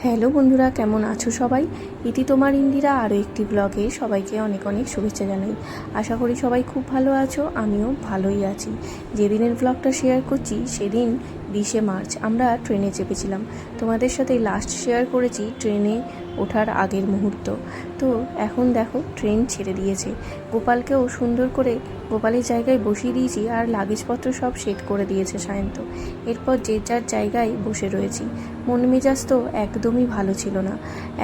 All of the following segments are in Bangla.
হ্যালো বন্ধুরা, কেমন আছো সবাই? ইতি তোমার ইন্দিরা আরও একটি ব্লগে সবাইকে অনেক অনেক শুভেচ্ছা জানাই। আশা করি সবাই খুব ভালো আছো, আমিও ভালোই আছি। যেদিনের ব্লগটা শেয়ার করছি সেদিন 20শে মার্চ আমরা ট্রেনে চেপেছিলাম। তোমাদের সাথে লাস্ট শেয়ার করেছি ট্রেনে ওঠার আগের মুহূর্ত। তো এখন দেখো ট্রেন ছেড়ে দিয়েছে। গোপালকেও সুন্দর করে গোপালের জায়গায় বসিয়ে দিয়েছি, আর লাগেজপত্র সব সেট করে দিয়েছে সায়ন্ত। এরপর যে যার জায়গায় বসে রয়েছি। মন মেজাজ তো একদমই ভালো ছিল না,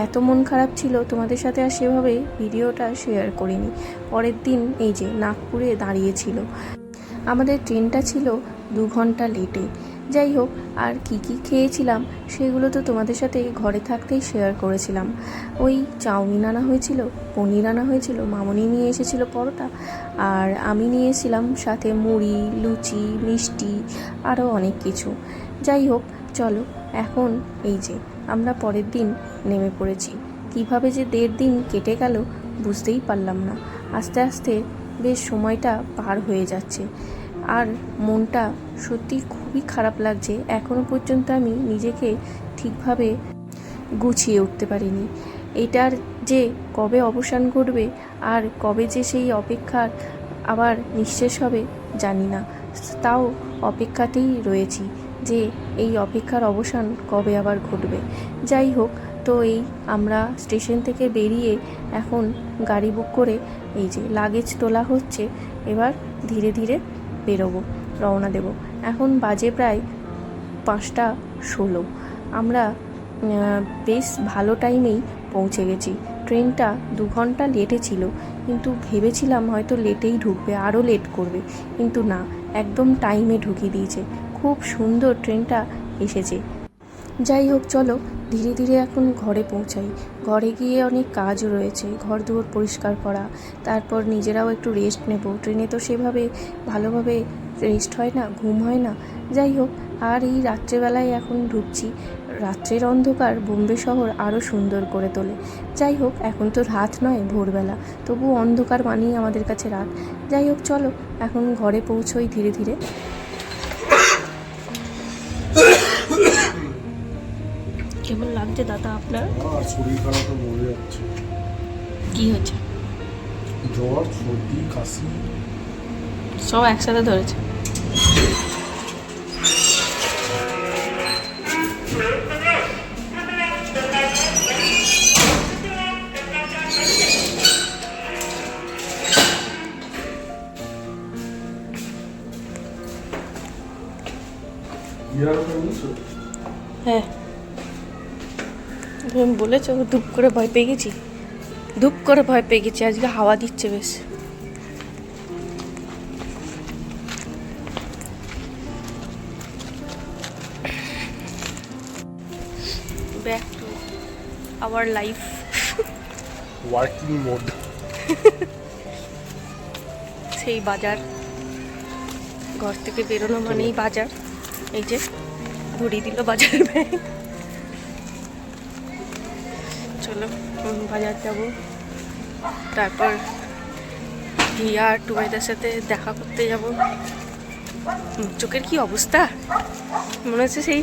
এত মন খারাপ ছিল তোমাদের সাথে আর সেভাবে ভিডিওটা শেয়ার করিনি। পরের দিন এই যে নাগপুরে দাঁড়িয়েছিল, আমাদের ট্রেনটা ছিল 2 ঘন্টা লেটে। যাই হোক, আর কি খেয়েছিলাম সেগুলো তো তোমাদের সাথে ঘরে থাকতেই শেয়ার করেছিলাম। ওই চাউমিন আনা হয়েছিল, পনির আনা হয়েছিল, মামনি নিয়ে এসেছিল পরোটা, আর আমি নিয়ে এসেছিলাম সাথে মুড়ি, লুচি, মিষ্টি, আরও অনেক কিছু। যাই হোক চলো, এখন এই যে আমরা পরের দিন নেমে পড়েছি। কিভাবে যে 1.5 দিন কেটে গেল বুঝতেই পারলাম না। আস্তে আস্তে বেশ সময়টা পার হয়ে যাচ্ছে, আর মনটা সত্যি খুবই খারাপ লাগছে। এখনও পর্যন্ত আমি নিজেকে ঠিকভাবে গুছিয়ে উঠতে পারিনি। এটার যে কবে অবসান ঘটবে আর কবে যে সেই অপেক্ষার আবার নিঃশেষ হবে জানি না, তাও অপেক্ষাতেই রয়েছি যে এই অপেক্ষার অবসান কবে আবার ঘটবে। যাই হোক, তো এই আমরা স্টেশন থেকে বেরিয়ে এখন গাড়ি বুক করে এই যে লাগেজ তোলা হচ্ছে। এবার ধীরে ধীরে বেরোবো, রওনা দেব। এখন বাজে প্রায় 5টা 16। আমরা বেশ ভালো টাইমেই পৌঁছে গেছি। ট্রেনটা 2 ঘন্টা লেটে ছিল, কিন্তু ভেবেছিলাম হয়তো লেটেই ঢুকবে, আরও লেট করবে, কিন্তু না, একদম টাইমে ঢুকিয়ে দিয়েছে। খুব সুন্দর ট্রেনটা এসেছে। যাই হোক চলো, ধীরে ধীরে এখন ঘরে পৌঁছাই। ঘরে গিয়ে অনেক কাজ রয়েছে, ঘর দুয়ার পরিষ্কার করা, তারপর নিজেরাও একটু রেস্ট নেব। ট্রেনে তো সেভাবে ভালোভাবে রেস্ট হয় না, ঘুম হয় না। যাই হোক, আর এই রাত্রেবেলায় এখন ঢুকছি। রাত্রের অন্ধকার বোম্বে শহর আরও সুন্দর করে তোলে। যাই হোক, এখন তো রাত নয়, ভোরবেলা, তবু অন্ধকার মানেই আমাদের কাছে রাত। যাই হোক চলো, এখন ঘরে পৌঁছোই ধীরে ধীরে। কেমন লাগছে দাদা আপনার? শরীর খারাপে মরে যাচ্ছে। কি হচ্ছে? জ্বর, সর্দি, কাশি সব একসাথে ধরেছে। হ্যাঁ, তুমি বলেছো ধূপ করে ভয় পেয়ে গেছি, ধূপ করে ভয় পেয়ে গেছি। আজকে হাওয়া দিচ্ছে বেশ। Back to our life, working mode. সেই বাজার, ঘর থেকে বেরোনো মানেই বাজার। এই যে ঘুরিয়ে দিল বাজারের ব্যাগ। চলো বাজার যাব, তারপর রিয়া আর টুবাইদার সাথে দেখা করতে যাব। চোখের কি অবস্থা, মনে হচ্ছে সেই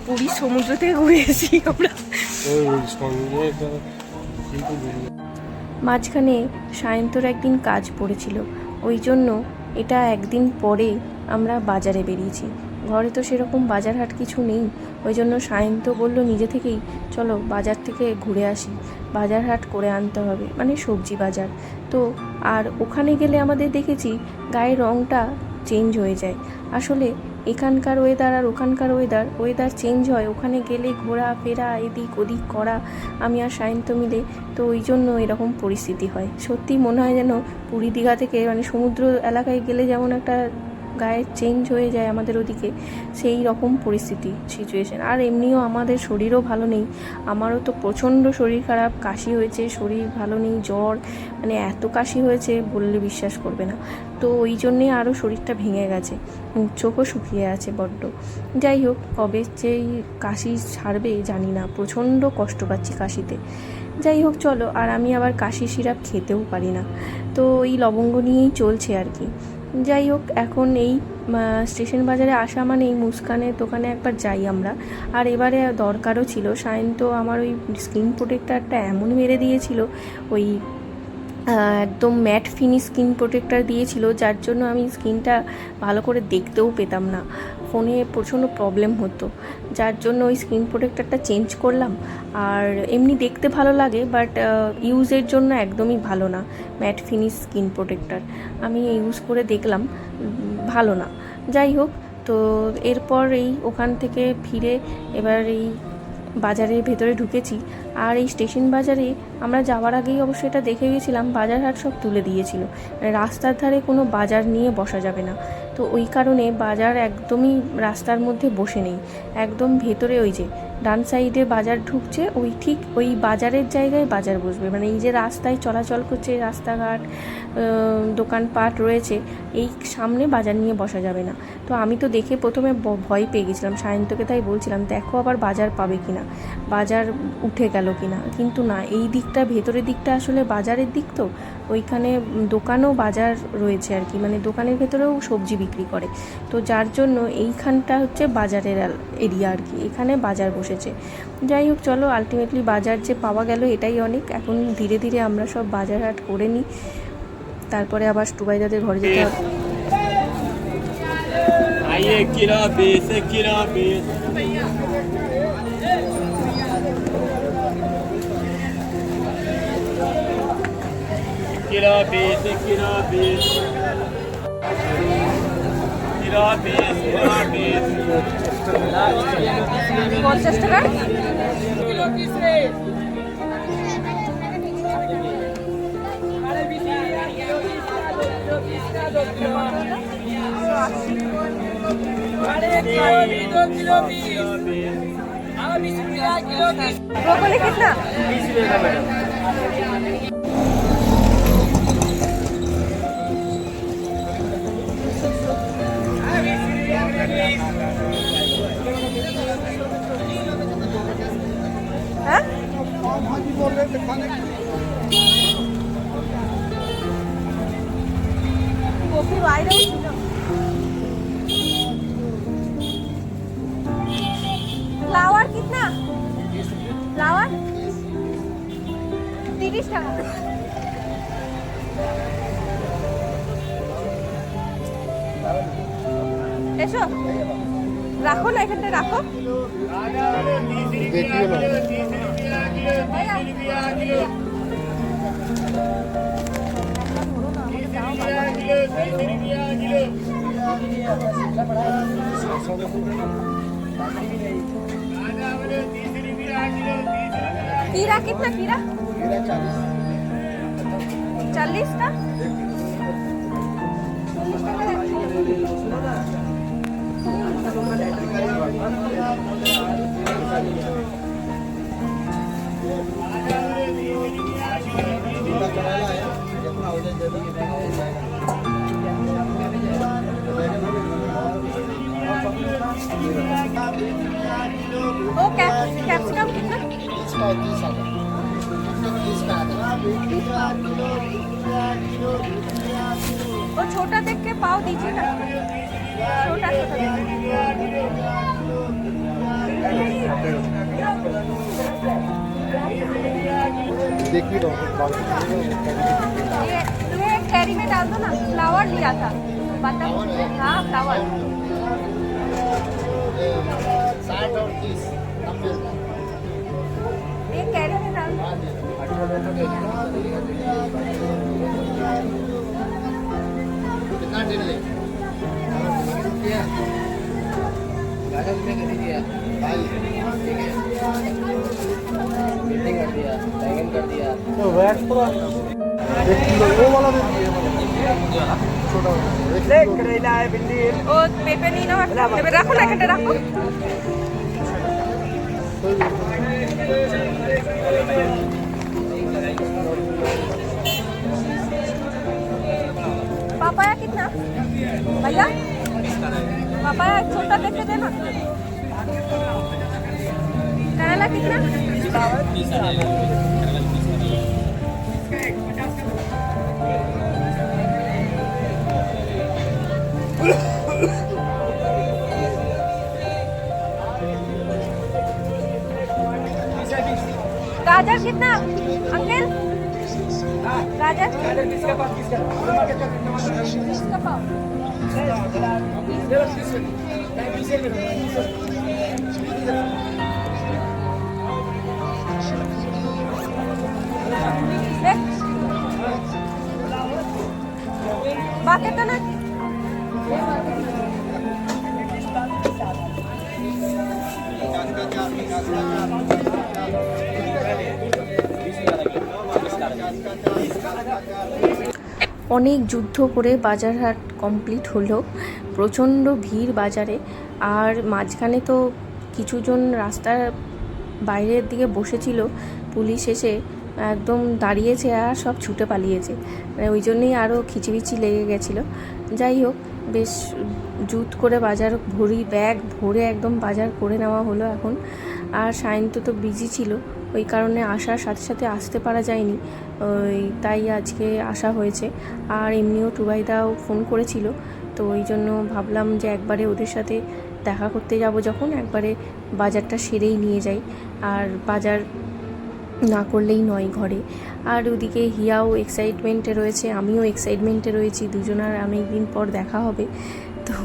পুরী সমুদ্র থেকে ঘুরে এসেছি আমরা। মাঝখানে সায়ন্তর একদিন কাজ পড়েছিল, ওই জন্য এটা একদিন পরে আমরা বাজারে বেরিয়েছি। ঘরে তো সেরকম বাজার হাট কিছু নেই, ওই জন্য সায়ন্ত বলল নিজে থেকেই চলো বাজার থেকে ঘুরে আসি, বাজার হাট করে আনতে হবে, মানে সবজি বাজার। তো আর ওখানে গেলে আমাদের দেখেছি গায়ের রঙটা চেঞ্জ হয়ে যায়। আসলে এখানকার ওয়েদার আর ওখানকার ওয়েদার চেঞ্জ হয়। ওখানে গেলে ঘোরাফেরা এদিক ওদিক করা, আমি আর সায়ন্ত মিলে, তো ওই জন্য এরকম পরিস্থিতি হয়। সত্যি মনে হয় যেন পুরী দীঘা থেকে মানে সমুদ্র এলাকায় গেলে যেমন একটা গায়ে চেঞ্জ হয়ে যায় আমাদের ওদিকে, সেই রকম পরিস্থিতি সিচুয়েশান। আর এমনিও আমাদের শরীরও ভালো নেই, আমারও তো প্রচণ্ড শরীর খারাপ, কাশি হয়েছে, শরীর ভালো নেই, জ্বর, মানে এত কাশি হয়েছে বললে বিশ্বাস করবে না। তো ওই জন্যে আরও শরীরটা ভেঙে গেছে, চোখও শুকিয়ে আছে বড্ড। যাই হোক, কবে যেই কাশি ছাড়বে জানি না, প্রচণ্ড কষ্ট পাচ্ছি কাশিতে। যাই হোক চলো, আর আমি আবার কাশি সিরাপ খেতেও পারি না, তো এই লবঙ্গ নিয়েই চলছে আর কি। যাই হোক, এখন এই স্টেশন বাজারে আসা মানে এই মুস্কানের দোকানে একবার যাই আমরা। আর এবারে দরকারও ছিল, সায়ন তো আমার ওই স্কিন প্রোটেক্টারটা এমন মেরে দিয়েছিল, ওই একদম ম্যাট ফিনিশ স্কিন প্রোটেক্টার দিয়েছিল, যার জন্য আমি স্কিনটা ভালো করে দেখতেও পেতাম না, ফোনে প্রচণ্ড প্রবলেম হতো, যার জন্য ওই স্কিন প্রোটেক্টারটা চেঞ্জ করলাম। আর এমনি দেখতে ভালো লাগে, বাট ইউজের জন্য একদমই ভালো না ম্যাট ফিনিশ স্কিন প্রোটেক্টার। আমি ইউজ করে দেখলাম ভালো না। যাই হোক, তো এরপর এই ওখান থেকে ফিরে এবার এই বাজারের ভেতরে ঢুকেছি। আর এই স্টেশন বাজারে আমরা যাওয়ার আগেই অবশ্যই এটা দেখে গেছিলাম, বাজার হাট সব তুলে দিয়েছিল, রাস্তার ধারে কোনো বাজার নিয়ে বসা যাবে না। তো ওই কারণে বাজার একদমই রাস্তার মধ্যে বসে নেই, একদম ভেতরে ওই যে ডান সাইডে বাজার ঢুকছে, ওই ঠিক ওই বাজারের জায়গায় বাজার বসবে, মানে এই যে রাস্তায় চলাচল করছে, রাস্তাঘাট দোকানপাট রয়েছে, এই সামনে বাজার নিয়ে বসা যাবে না। তো আমি তো দেখে প্রথমে ভয় পেয়ে গেছিলাম, সায়ন্তকে তাই বলছিলাম দেখো আবার বাজার পাবে কিনা, বাজার উঠে গেল কিনা, কিন্তু না, এই দিকটা ভেতরের দিকটা আসলে বাজারের দিক, তো ওইখানে দোকানও বাজার রয়েছে আর কি, মানে দোকানের ভেতরেও সবজি বিক্রি করে, তো যার জন্য এইখানটা হচ্ছে বাজারের এরিয়া আর কি, এখানে বাজার বসেছে। যাই হোক, চলো আলটিমেটলি বাজার যে পাওয়া গেল এটাই অনেক। এখন ধীরে ধীরে আমরা সব বাজার হাট করে নিই, তারপরে আবার টুবাইদাদের ঘরে যেতে হবে। পঞ্চাশ টাকা ब्रोकोली कितना? हाँ? कॉफी वाइड है फ्लावर कितना? फ्लावर 30 টাকা। এসো, রাখো না, এখানটা রাখো। कीड़ा कितना? कीड़ा 40 का। वो कैप्सिकम कितना? वो छोटा देख के पाव दीजिए ना, छोटा छोटा देखिए ये कैरी में डाल दो ना। फ्लावर लिया था, बता। हाँ, फ्लावर 60 और 30 ये कैरी में डाल दो। कितना दिन ले गाजर में कर दिया भाई, ठीक है, मीटिंग कर दिया, बैगन कर दिया, तो वैक्स पूरा 1 किलो वो वाला दे दिए, छोटा वाला करेला है, भिंडी है, ও পেঁপে নিয়ে নাও, পেঁপে রাখো না, এখানটা রাখো। पापाया कितना भैया? पापाया छोटा देख के देना। करेला कितना? गाजर कितना अंकल? गाजर किसका पाव? बाकी तो ना অনেক যুদ্ধ করে বাজার হাট কমপ্লিট হলো। প্রচণ্ড ভিড় বাজারে, আর মাঝখানে তো কিছুজন রাস্তার বাইরের দিকে বসেছিল, পুলিশ এসে একদম দাঁড়িয়েছে আর সব ছুটে পালিয়েছে। ওই জন্যই আরও খিচিবিচি লেগে গেছিলো। যাই হোক, বেশ জুত করে বাজার ব্যাগ ভরে একদম বাজার করে নেওয়া হলো এখন। আর সায়ন্ত তো বিজি ছিল, ওই কারণে আসার সাথে সাথে আসতে পারা যায়নি, তাই আজকে আসা হয়েছে। আর এমনিও টুবাইদাও ফোন করেছিল, তো ওই জন্য ভাবলাম যে একবারে ওদের সাথে দেখা করতে যাব যখন, একবারে বাজারটা সেরেই নিয়ে যাই। আর বাজার না করলেই নয় ঘরে। আর ওদিকে হিয়াও এক্সাইটমেন্টে রয়েছে, আমিও এক্সাইটমেন্টে রয়েছি, দুজনার অনেক দিন পর দেখা হবে। তো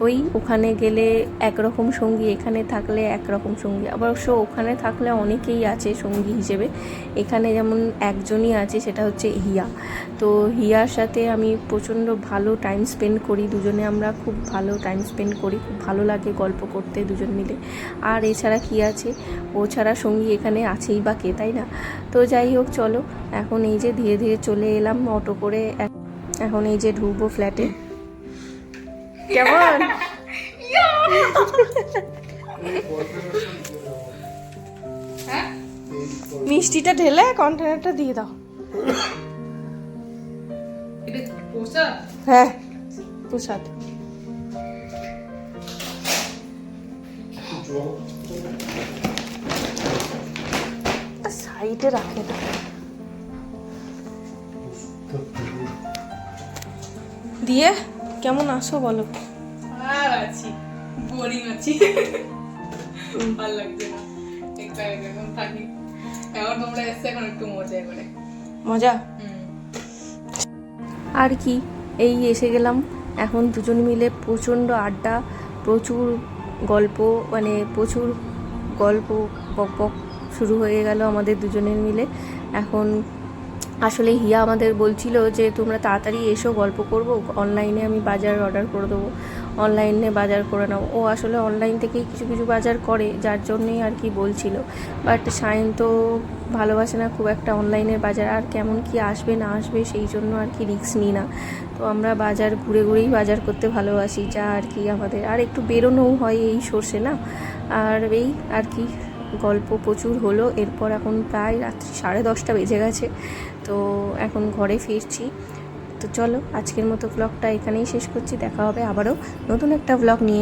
ওই ওখানে গেলে একরকম সঙ্গী, এখানে থাকলে একরকম সঙ্গী। অবশ্য ওখানে থাকলে অনেকেই আছে সঙ্গী হিসেবে, এখানে যেমন একজনই আছে, সেটা হচ্ছে হিয়া। তো হিয়ার সাথে আমি প্রচণ্ড ভালো টাইম স্পেন্ড করি, দুজনে আমরা খুব ভালো টাইম স্পেন্ড করি, খুব ভালো লাগে গল্প করতে দুজন মিলে। আর এছাড়া কি আছে, ও ছাড়া সঙ্গী এখানে আছেই বা কে, তাই না? তো যাই হোক, চলো এখন এই যে ধীরে ধীরে চলে এলাম অটো করে, এখন এই যে ঢুকবো ফ্ল্যাটে। কেমন মিষ্টিটা ঢেলে কন্টেনারটা দিয়ে দাও। হ্যাঁ, প্রসাদ। সাইডে রাখে না। দিয়ে কেমন আছো বলো? আর আছি, বোরিং আছি, ভালো লাগছে না, এখন থাকি। এখন তোমরা এসে এখন একটু মজা করে মজা। আর কি, এই এসে গেলাম এখন দুজন মিলে প্রচণ্ড আড্ডা, প্রচুর গল্প, মানে প্রচুর গল্প বক শুরু হয়ে গেল আমাদের দুজনের মিলে। এখন আসলে হিয়া আমাদের বলছিল যে তোমরা তাড়াতাড়ি এসো, গল্প করব, অনলাইনে আমি বাজার অর্ডার করে দেবো, অনলাইনে বাজার করে নাও। ও আসলে অনলাইন থেকেই কিছু কিছু বাজার করে, যার জন্যই আর কি বলছিল। বাট সায়ন্ত ভালোবাসে না খুব একটা অনলাইনের বাজার, আর কেমন কি আসবে না আসবে সেই জন্য আর কি রিস্ক নিই না। তো আমরা বাজার ঘুরে ঘুরেই বাজার করতে ভালোবাসি, যা আর কি আমাদের, আর একটু বেরোনোও হয় এই সর্ষে না। আর এই আর কি গল্প প্রচুর হলো। এরপর এখন প্রায় রাত্রি 10:30 বেজে গেছে, তো এখন ঘরে ফিরছি। তো চলো আজকের মতো ব্লগটা এখানেই শেষ করছি, দেখা হবে আবারও নতুন একটা ব্লগ নিয়ে।